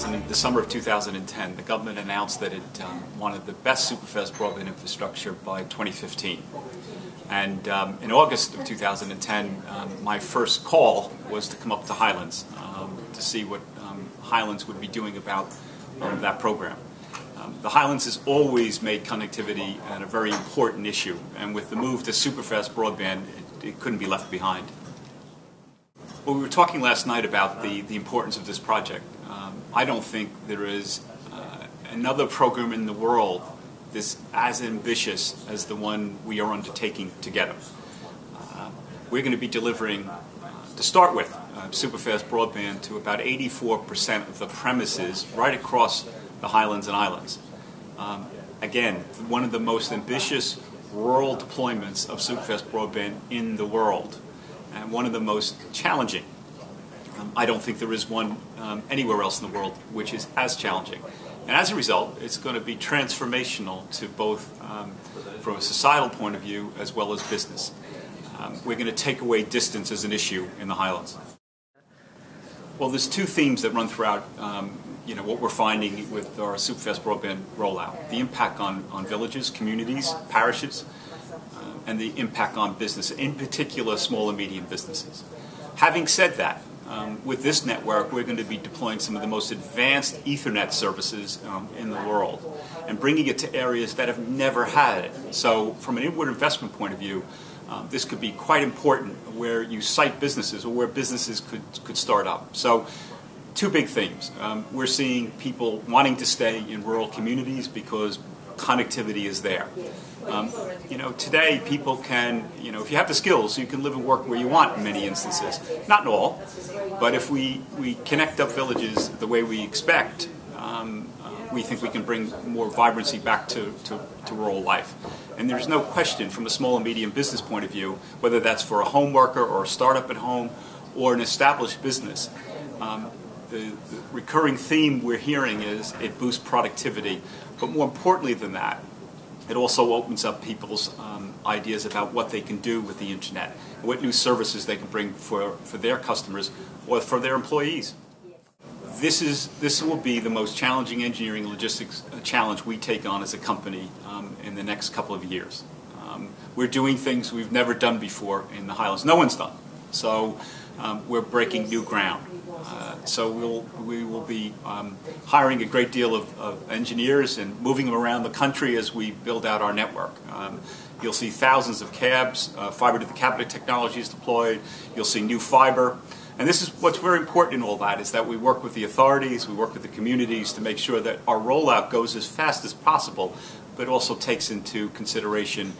the summer of 2010, the government announced that it wanted the best superfast broadband infrastructure by 2015. And in August of 2010, my first call was to come up to Highlands to see what Highlands would be doing about that program. The Highlands has always made connectivity a very important issue, and with the move to superfast broadband, it couldn't be left behind. Well, we were talking last night about the importance of this project. I don't think there is another program in the world that's as ambitious as the one we are undertaking together. We're going to be delivering, to start with, superfast broadband to about 84% of the premises right across the Highlands and Islands. Again, one of the most ambitious rural deployments of superfast broadband in the world, and one of the most challenging. I don't think there is one anywhere else in the world which is as challenging. And as a result, it's going to be transformational to both from a societal point of view as well as business. We're going to take away distance as an issue in the Highlands. Well, there's two themes that run throughout what we're finding with our superfast broadband rollout. The impact on villages, communities, parishes, and the impact on business, in particular small and medium businesses. Having said that, with this network, we're going to be deploying some of the most advanced Ethernet services in the world and bringing it to areas that have never had it. So from an inward investment point of view, this could be quite important where you site businesses or where businesses could start up. So two big themes. We're seeing people wanting to stay in rural communities because connectivity is there. Today people can, if you have the skills, you can live and work where you want in many instances. Not in all, but if we connect up villages the way we expect, we think we can bring more vibrancy back to rural life. And there's no question from a small and medium business point of view, whether that's for a home worker or a startup at home or an established business, the recurring theme we're hearing is it boosts productivity. But more importantly than that, it also opens up people's ideas about what they can do with the internet, what new services they can bring for their customers or for their employees. This will be the most challenging engineering logistics challenge we take on as a company in the next couple of years. We're doing things we've never done before in the Highlands. No one's done. So we're breaking new ground. So we will be hiring a great deal of engineers and moving them around the country as we build out our network. You'll see thousands of cabs, fiber to the cabinet technologies deployed. You'll see new fiber. And this is what's very important in all that, is that we work with the authorities, we work with the communities to make sure that our rollout goes as fast as possible, but also takes into consideration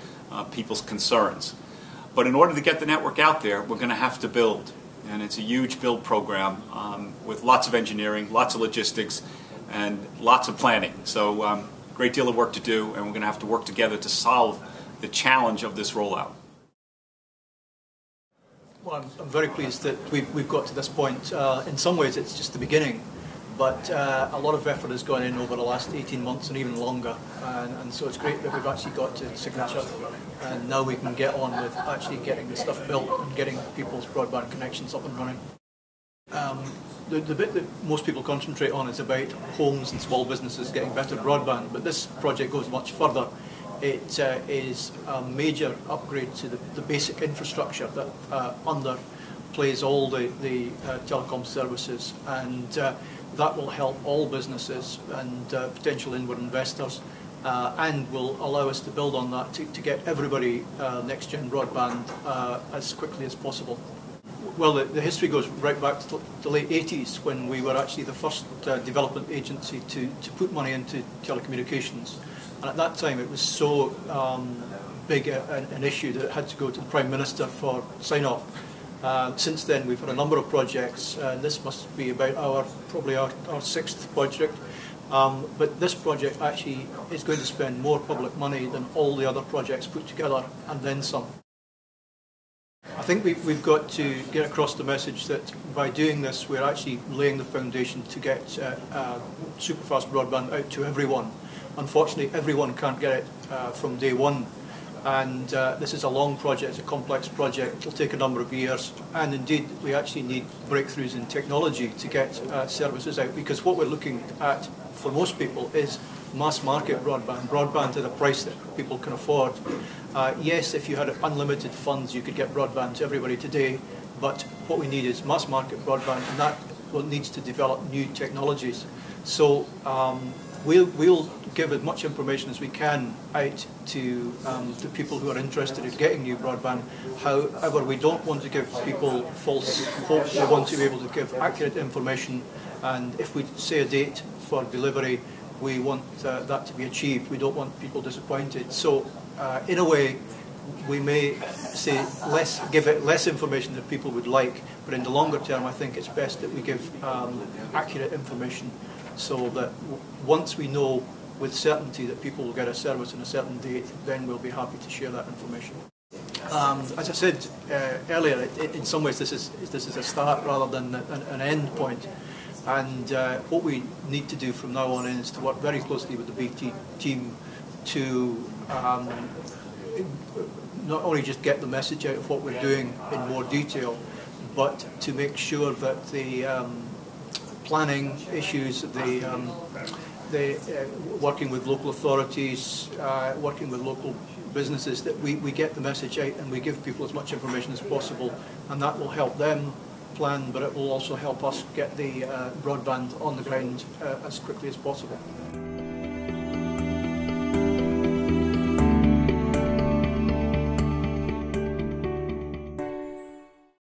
people's concerns. But in order to get the network out there, we're going to have to build. And it's a huge build program with lots of engineering, lots of logistics, and lots of planning. So great deal of work to do, and we're going to have to work together to solve the challenge of this rollout. Well, I'm very pleased that we've got to this point. In some ways it's just the beginning, but a lot of effort has gone in over the last 18 months and even longer, and so it's great that we've actually got to signature, and now we can get on with actually getting the stuff built and getting people's broadband connections up and running. The bit that most people concentrate on is about homes and small businesses getting better broadband, but this project goes much further. It is a major upgrade to the basic infrastructure that underplays all the telecom services, and that will help all businesses and potential inward investors, and will allow us to build on that to get everybody next-gen broadband as quickly as possible. Well, the history goes right back to the late 80s, when we were actually the first development agency to put money into telecommunications. And at that time it was so big an issue that it had to go to the Prime Minister for sign-off. Since then we've had a number of projects, and this must be about probably our sixth project. But this project actually is going to spend more public money than all the other projects put together, and then some. I think we've got to get across the message that by doing this we're actually laying the foundation to get superfast broadband out to everyone. Unfortunately, everyone can't get it from day one, And this is a long project, it's a complex project, it will take a number of years, and indeed we actually need breakthroughs in technology to get services out, because what we're looking at for most people is mass market broadband at a price that people can afford. Yes, if you had unlimited funds you could get broadband to everybody today, but what we need is mass market broadband, and that needs to develop new technologies. So we'll give as much information as we can out to people who are interested in getting new broadband. However, we don't want to give people false hope. We want to be able to give accurate information, and if we say a date for delivery, we want that to be achieved. We don't want people disappointed. So in a way, we may say give it less information than people would like, but in the longer term I think it's best that we give accurate information, so that once we know with certainty that people will get a service on a certain date, then we'll be happy to share that information. As I said earlier, in some ways this is a start rather than an end point, and what we need to do from now on is to work very closely with the BT team to not only just get the message out of what we're doing in more detail, but to make sure that the planning issues, working with local authorities, working with local businesses, that we get the message out and we give people as much information as possible, and that will help them plan, but it will also help us get the broadband on the ground as quickly as possible.